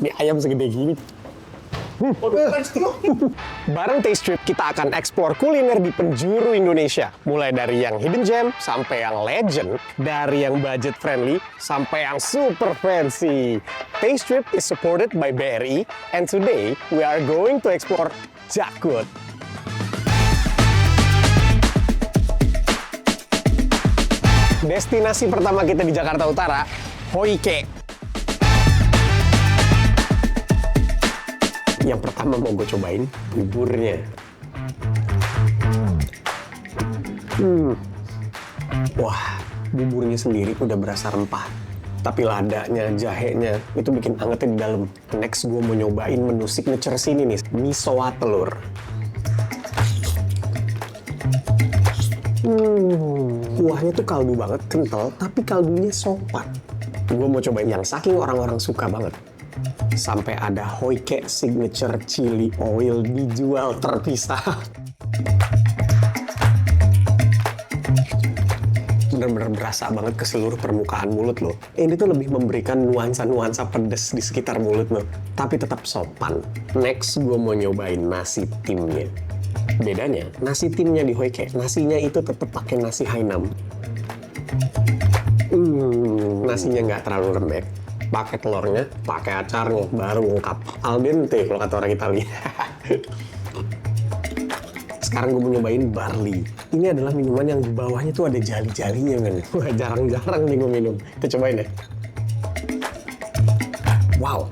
Ini ayam segede gini. Bareng Taste Trip kita akan eksplor kuliner di penjuru Indonesia. Mulai dari yang hidden gem sampai yang legend, dari yang budget friendly sampai yang super fancy. Taste Trip is supported by BRI, and today we are going to explore Jakut. Destinasi pertama kita di Jakarta Utara, Hoike. Yang pertama mau gue cobain buburnya. Wah, buburnya sendiri udah berasa rempah. Tapi ladanya, jahenya, itu bikin angetnya di dalam. Next gue mau nyobain menu signature sini nih, misoa telur. Kuahnya tuh kaldu banget, kental, tapi kaldunya sopan. Gue mau cobain yang saking orang-orang suka banget. Sampai ada Hoike signature chili oil dijual terpisah. Bener-bener berasa banget ke seluruh permukaan mulut lo. Ini tuh lebih memberikan nuansa-nuansa pedas di sekitar mulut lo, tapi tetap sopan. Next, gue mau nyobain nasi timnya. Bedanya, nasi timnya di Hoike, nasinya itu tetap pakai nasi Hainam. Nasinya nggak terlalu lembek. Pakai telurnya, pakai acarnya, baru lengkap. Al dente kalau kata orang Italia. Sekarang gue mau nyobain barley. Ini adalah minuman yang di bawahnya tuh ada jali-jalinya, men. Wah, jarang-jarang nih gue minum. Kita cobain ya. Wow,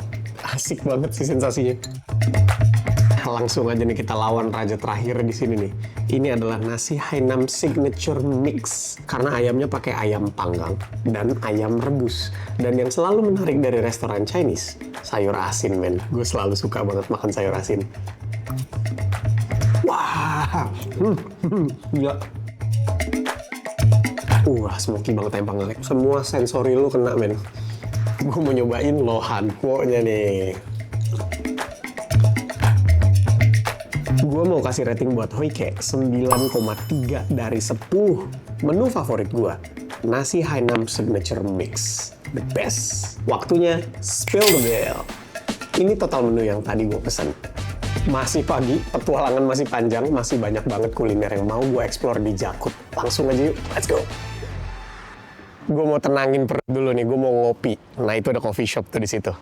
asik banget sih sensasinya. Langsung aja nih kita lawan raja terakhir di sini nih. Ini adalah nasi Hainam Signature Mix. Karena ayamnya pakai ayam panggang dan ayam rebus. Dan yang selalu menarik dari restoran Chinese, sayur asin, men. Gue selalu suka banget makan sayur asin. Wah, gila. Smoky banget ayam panggang. Semua sensori lu kena, men. Gue mau nyobain lohanpo-nya nih. Gue mau kasih rating buat Hoike 9,3 dari 10. Menu favorit gue, nasi Hainam Signature Mix. The best. Waktunya spill the beer. Ini total menu yang tadi gue pesen. Masih pagi, petualangan masih panjang, masih banyak banget kuliner yang mau gue explore di Jakut. Langsung aja yuk, let's go. Gue mau tenangin perut dulu nih, gue mau ngopi. Nah itu ada coffee shop tuh di situ.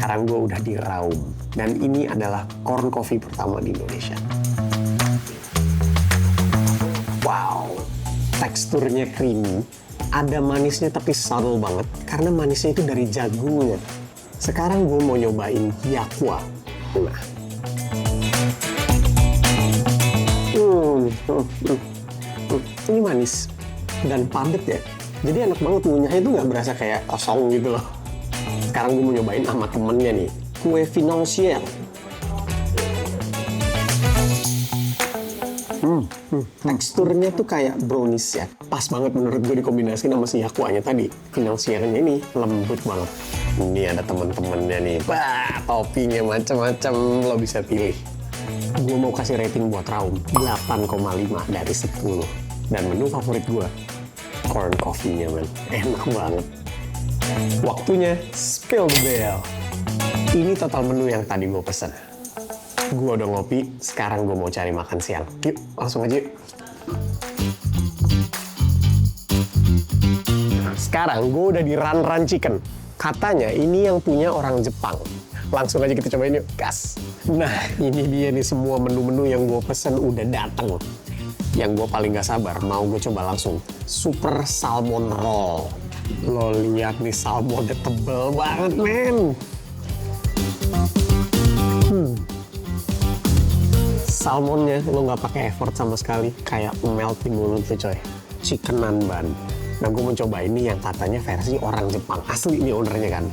Sekarang gue udah di Raum, dan ini adalah corn coffee pertama di Indonesia. Wow, teksturnya creamy, ada manisnya tapi subtle banget, karena manisnya itu dari jagungnya. Sekarang gue mau nyobain Yakwa. Nah. Ini manis dan padat ya, jadi enak banget ngunyahnya itu nggak berasa kayak kosong gitu loh. Sekarang gue mau nyobain sama temennya nih, kue financier. Teksturnya tuh kayak brownies ya. Pas banget menurut gue dikombinasikan sama si Yakuanya tadi. Financiernya ini lembut banget. Ini ada temen-temennya nih. Wah, toppingnya macam-macam, lo bisa pilih. Gue mau kasih rating buat Raum 8,5 dari 10. Dan menu favorit gue, corn coffee-nya, man. Enak banget. Waktunya spill the beer. Ini total menu yang tadi gue pesen. Gue udah ngopi, sekarang gue mau cari makan siang. Yuk, langsung aja. Sekarang gue udah di Ran Ran Chicken. Katanya ini yang punya orang Jepang. Langsung aja kita cobain yuk, gas. Nah, ini dia nih semua menu-menu yang gue pesen udah datang. Yang gue paling gak sabar, mau gue coba langsung. Super Salmon Roll. Lo lihat nih salmonnya tebel banget, men. Salmonnya lo nggak pakai effort sama sekali, kayak melt di mulut tuh, coy. Chicken nanban. Nah, gue mau coba ini yang katanya versi orang Jepang. Asli nih ownernya kan.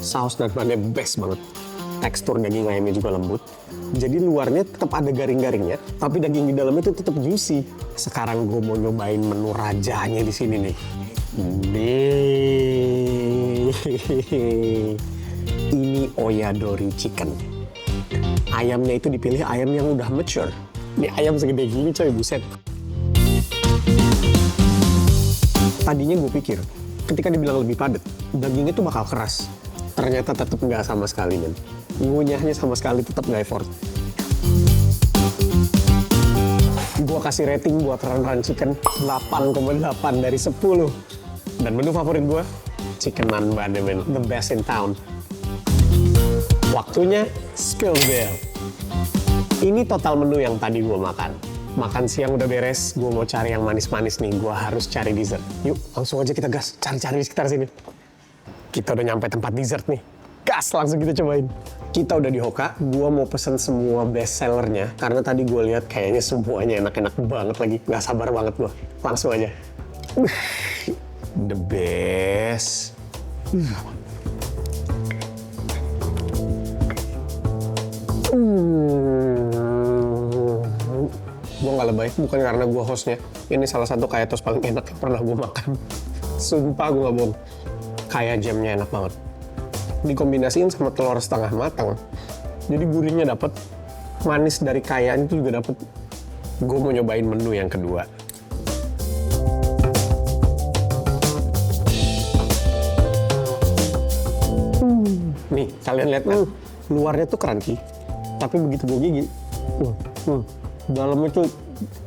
Saus nanbannya best banget. Tekstur daging ayamnya juga lembut. Jadi luarnya tetap ada garing-garingnya, tapi daging di dalamnya itu tetap juicy. Sekarang gue mau nyobain menu rajanya di sini nih. Ini Oyadori Chicken. Ayamnya itu dipilih ayam yang udah mature. Ini ayam segede gini, coy, buset. Tadinya gue pikir, ketika dibilang lebih padat, dagingnya tuh bakal keras. Ternyata tetap nggak sama sekali, men. Ngunyahnya sama sekali tetap nggak effort. Gue kasih rating buat Run Chicken 8,8 dari 10. Dan menu favorit gue, chicken naan bun, men. The best in town. Waktunya spill the beer. Ini total menu yang tadi gue makan. Makan siang udah beres, gue mau cari yang manis-manis nih. Gue harus cari dessert. Yuk, langsung aja kita gas, cari-cari di sekitar sini. Kita udah nyampe tempat dessert nih. Gas, langsung kita cobain. Kita udah di Hoka, gue mau pesen semua best sellernya. Karena tadi gue lihat kayaknya semuanya enak-enak banget lagi. Gak sabar banget gue. Langsung aja. The best. Gue gak lebay, bukan karena gue hostnya. Ini salah satu kaya toast paling enak yang pernah gue makan. Sumpah gue gak bohong. Kaya jamnya enak banget. Dikombinasiin sama telur setengah matang. Jadi gurihnya dapet, manis dari kayanya itu juga dapet. Gue mau nyobain menu yang kedua. Nih, kalian lihat kan? Luarnya tuh crunchy, tapi begitu gue gigi, dalamnya tuh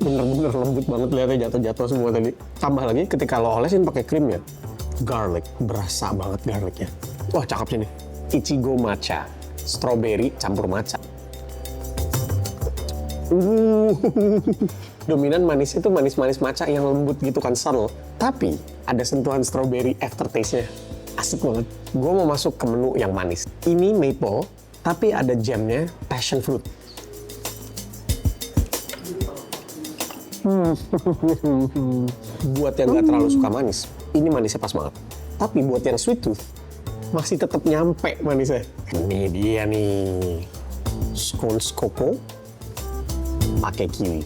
bener-bener lembut banget, lihatnya jatuh-jatuh semua tadi. Tambah lagi ketika lo olesin pakai krim ya, garlic, berasa banget garlicnya. Wah, cakep sih nih. Ichigo matcha, strawberry campur matcha. Dominan manisnya tuh manis-manis matcha yang lembut gitu kan, subtle. Tapi ada sentuhan strawberry aftertaste-nya. Asik banget. Gue mau masuk ke menu yang manis. Ini maple, tapi ada jamnya passion fruit. Buat yang gak terlalu suka manis, ini manisnya pas banget. Tapi buat yang sweet tooth, masih tetap nyampe manisnya. Ini dia nih, scones coco pakai kiwi.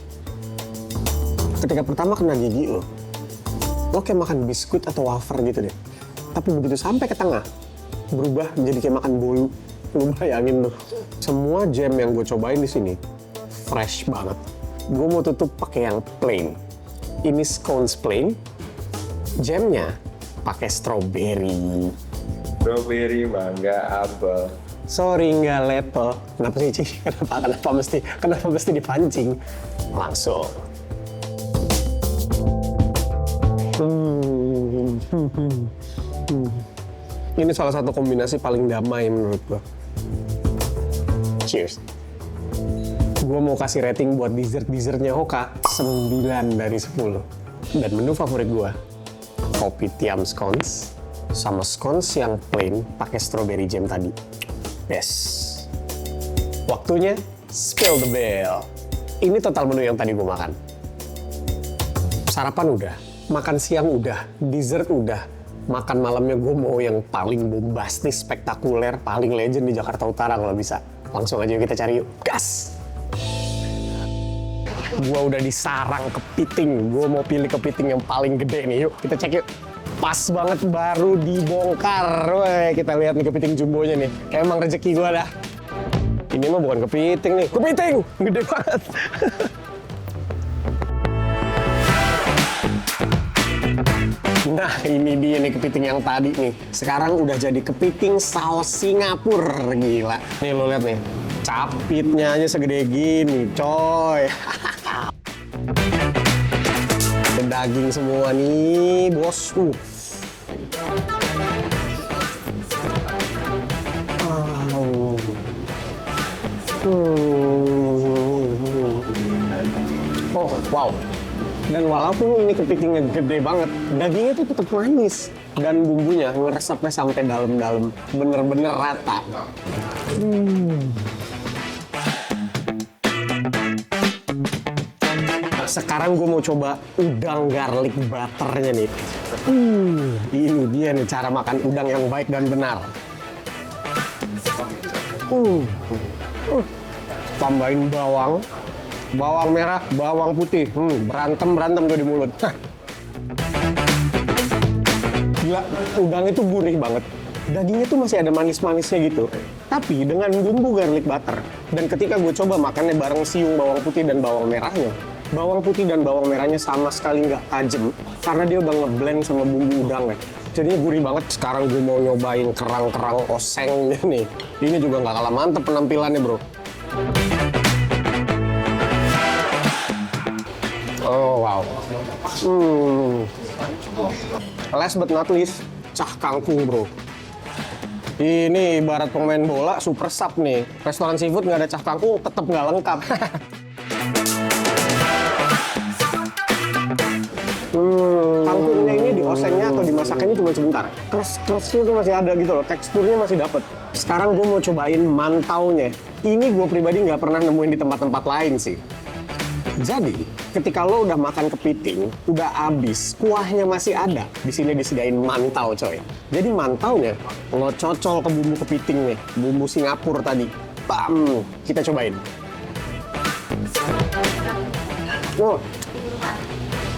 Ketika pertama kena gigi lo kayak makan biskuit atau wafer gitu deh. Tapi begitu sampai ke tengah, berubah jadi kayak makan bolu. Lu bayangin tuh. Semua jam yang gue cobain di sini fresh banget. Gue mau tutup pakai yang plain. Ini scones plain. Jamnya pakai strawberry. Strawberry, mangga, apel. Sorry, nggak level. Kenapa sih, Ci? Kenapa mesti dipancing? Langsung. Ini salah satu kombinasi paling damai menurut gua. Cheers. Gua mau kasih rating buat dessertnya Hoka 9 dari 10. Dan menu favorit gua, kopi tiam scones sama scones yang plain pakai strawberry jam tadi. Best. Waktunya spill the beer. Ini total menu yang tadi gua makan. Sarapan udah, makan siang udah, dessert udah. Makan malamnya gue mau yang paling bombastis, spektakuler, paling legend di Jakarta Utara kalau bisa. Langsung aja kita cari yuk. Gas! Gue udah di sarang kepiting. Gue mau pilih kepiting yang paling gede nih. Yuk kita cek yuk. Pas banget baru dibongkar. Weh, kita lihat nih kepiting jumbonya nih. Kayak emang rezeki gue dah. Ini mah bukan kepiting nih. Kepiting! Gede banget. Nah, ini dia nih kepiting yang tadi nih. Sekarang udah jadi kepiting saus Singapura. Gila. Nih lo lihat nih. Capitnya aja segede gini, coy. Ada daging semua nih, bos. Oh, wow. Dan walaupun ini kepitingnya gede banget, dagingnya tuh tetap manis. Dan bumbunya ngeresapnya sampai dalam-dalam, bener-bener rata. Sekarang gue mau coba udang garlic butternya nih. Ini dia nih cara makan udang yang baik dan benar. Tambahin bawang. Bawang merah, bawang putih, berantem tuh di mulut. Gila, udang itu gurih banget. Dagingnya tuh masih ada manis-manisnya gitu. Tapi dengan bumbu garlic butter, dan ketika gue coba makannya bareng siung bawang putih dan bawang merahnya, Bawang putih dan bawang merahnya sama sekali nggak tajam karena dia udah ngeblend sama bumbu udangnya. Jadinya gurih banget. Sekarang gue mau nyobain kerang-kerang osengnya nih. Ini juga nggak kalah mantep penampilannya, bro. Oh, wow. Last but not least, cah kangkung, bro. Ini ibarat pemain bola super sub nih. Restoran seafood nggak ada cah kangkung, tetap nggak lengkap. Kangkungnya ini diosengnya atau dimasaknya cuma sebentar. Keras-kerasnya tuh masih ada gitu loh, teksturnya masih dapet. Sekarang gue mau cobain mantaunya. Ini gue pribadi nggak pernah nemuin di tempat-tempat lain sih. Jadi, ketika lo udah makan kepiting, udah habis, kuahnya masih ada. Di sini disediain mantau, coy. Jadi mantaunya lo cocol ke bumbu kepiting nih, bumbu Singapura tadi. Bam, kita cobain. Oh,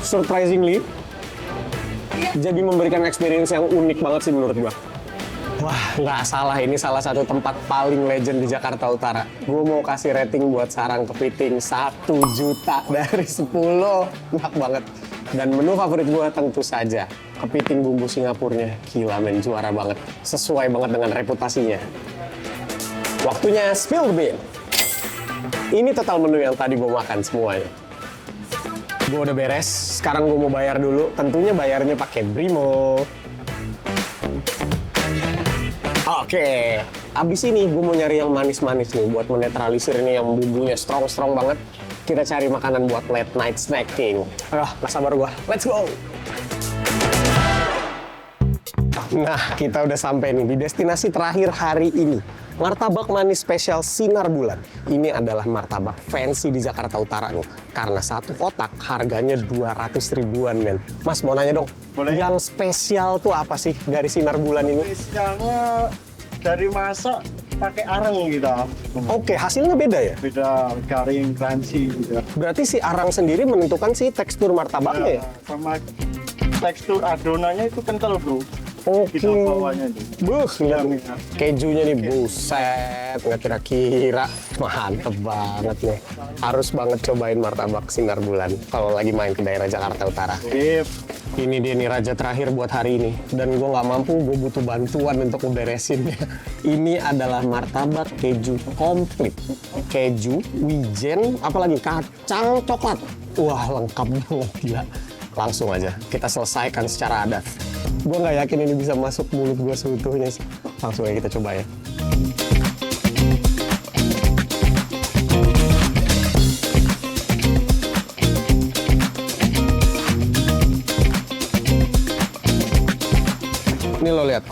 surprisingly, jadi memberikan experience yang unik banget sih menurut gua. Wah, nggak salah, ini salah satu tempat paling legend di Jakarta Utara. Gue mau kasih rating buat sarang kepiting 1 juta dari 10. Enak banget. Dan menu favorit gue tentu saja kepiting bumbu Singapurnya. Gila men, juara banget. Sesuai banget dengan reputasinya. Waktunya spill the bean. Ini total menu yang tadi gue makan semuanya. Gue udah beres, sekarang gue mau bayar dulu. Tentunya bayarnya pakai Brimo. Oke, abis ini gue mau nyari yang manis-manis nih buat menetralisir ini yang bumbunya strong banget. Kita cari makanan buat late night snacking. Gak sabar gue, let's go! Nah, kita udah sampai nih di destinasi terakhir hari ini. Martabak manis spesial Sinar Bulan. Ini adalah martabak fancy di Jakarta Utara nih. Karena satu kotak harganya 200 ribuan, men. Mas, mau nanya dong, Boleh. yang spesial tuh apa sih dari Sinar Bulan ini? Spesialnya dari masak pakai arang kita. Oke, hasilnya beda ya? Beda garing, crunchy gitu. Berarti si arang sendiri menentukan si tekstur martabaknya ya? Sama tekstur adonannya itu kental, bro. Oke. Kita bawahnya itu. Buh, lihat nih. Iya. Kejunya nih, buset. Nggak kira-kira. Mantep banget nih. Harus banget cobain martabak Sinar Bulan kalau lagi main ke daerah Jakarta Utara. Sip. Ini dia nih raja terakhir buat hari ini. Dan gue nggak mampu, gue butuh bantuan untuk ngeberesinnya. Ini adalah martabak keju komplit. Keju, wijen, apalagi kacang coklat. Wah, lengkap banget, gila. Langsung aja, kita selesaikan secara adat. Gue nggak yakin ini bisa masuk mulut gue seutuhnya sih. Langsung aja kita coba ya. Ini lo lihat,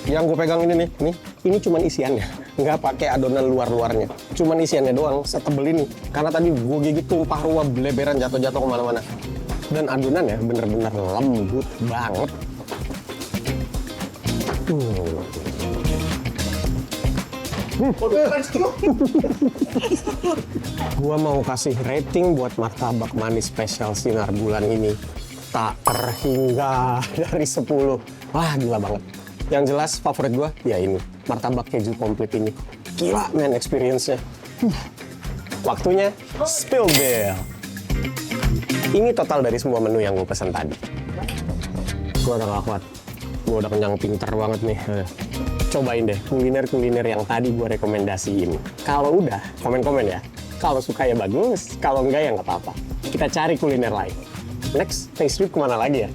yang gue pegang ini nih, ini cuman isiannya, nggak pakai adonan luar-luarnya, cuman isiannya doang, setebel ini. Karena tadi gue gigit tumpah ruah beleberan jatuh-jatuh kemana-mana. Dan adonannya bener-bener lembut banget. Gua mau kasih rating buat martabak manis spesial Sinar Bulan ini tak terhingga dari 10. Wah, gila banget. Yang jelas favorit gua ya ini, martabak keju komplit ini. Gila men experience-nya. Waktunya spill bill. Ini total dari semua menu yang gue pesan tadi. Gue udah gak kuat. Gue udah kenyang pinter banget nih. Cobain deh kuliner-kuliner yang tadi gue rekomendasiin. Kalau udah, komen-komen ya. Kalau suka ya bagus, kalau enggak ya nggak apa-apa. Kita cari kuliner lain. Next, Taste Trip kemana lagi ya?